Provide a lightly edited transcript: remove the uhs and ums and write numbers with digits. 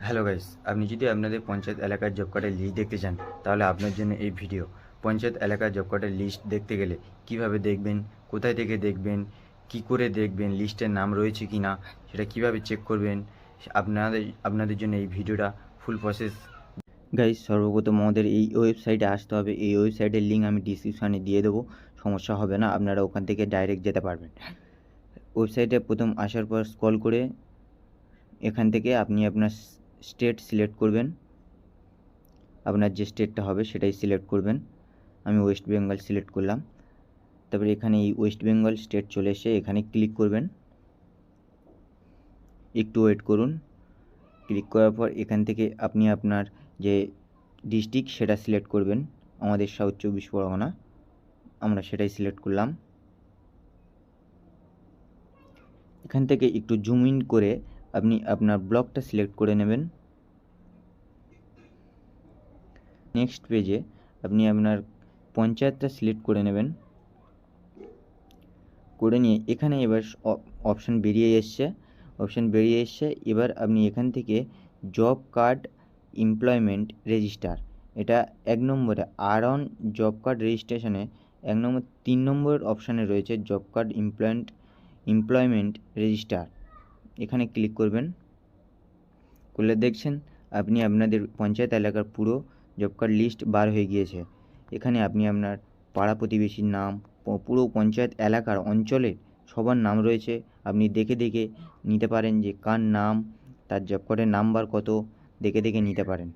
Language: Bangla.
হ্যালো গাইস, আপনি যদি আপনাদের পঞ্চায়েত এলাকার জব কার্ডের লিস্ট দেখতে চান তাহলে আপনার জন্য এই ভিডিও। পঞ্চায়েত এলাকার জব কার্ডের লিস্ট দেখতে গেলে কিভাবে দেখবেন, কোথায় থেকে দেখবেন, কি করে দেখবেন, লিস্টের নাম রয়েছে কি না সেটা কিভাবে চেক করবেন, আপনাদের জন্য এই ভিডিওটা ফুল প্রসেস। গাইস, সর্বপ্রথম আমাদের এই ওয়েবসাইটে আসতে হবে। এই ওয়েবসাইটের লিঙ্ক আমি ডিসক্রিপশানে দিয়ে দেবো, সমস্যা হবে না, আপনারা ওখান থেকে ডাইরেক্ট যেতে পারবেন। ওয়েবসাইটে প্রথম আসার পর স্ক্রল করে এখান থেকে আপনি আপনার স্টেট সিলেক্ট করবেন। আপনার যে স্টেটটা হবে সেটাই সিলেক্ট করবেন। আমি ওয়েস্ট বেঙ্গল সিলেক্ট করলাম। তারপরে এখানে এই ওয়েস্ট বেঙ্গল স্টেট চলে এসে এখানে ক্লিক করবেন। একটু ওয়েট করুন। ক্লিক করার পর এখান থেকে আপনি আপনার যে ডিস্ট্রিক্ট সেটা সিলেক্ট করবেন। আমাদের সাউথ চব্বিশ পরগনা, আমরা সেটাই সিলেক্ট করলাম। এখান থেকে একটু জুম ইন করে আপনি আপনার ব্লকটা সিলেক্ট করে নেবেন। নেক্সট পেজে আপনি আপনার পঞ্চায়েতটা সিলেক্ট করে নেবেন। করে নিয়ে এখানে এবার অপশান বেরিয়ে এসছে। এবার আপনি এখান থেকে জব কার্ড এমপ্লয়মেন্ট রেজিস্টার, এটা 1 নম্বরে আর অন জব কার্ড রেজিস্ট্রেশনে 1 নম্বর 3 নম্বর অপশানে রয়েছে জব কার্ড এমপ্লয়মেন্ট রেজিস্টার। এখানে ক্লিক করবেন। করলে দেখছেন আপনি আপনাদের পঞ্চায়েত এলাকার পুরো জব কার্ড লিস্ট বার হয়ে গিয়েছে। এখানে আপনি আপনার পাড়া প্রতিবেশীর নাম, পুরো পঞ্চায়েত এলাকার অঞ্চলের সবার নাম রয়েছে। আপনি দেখে দেখে নিতে পারেন যে কার নাম, তার জব কার্ডের নাম্বার কত, দেখে দেখে নিতে পারেন।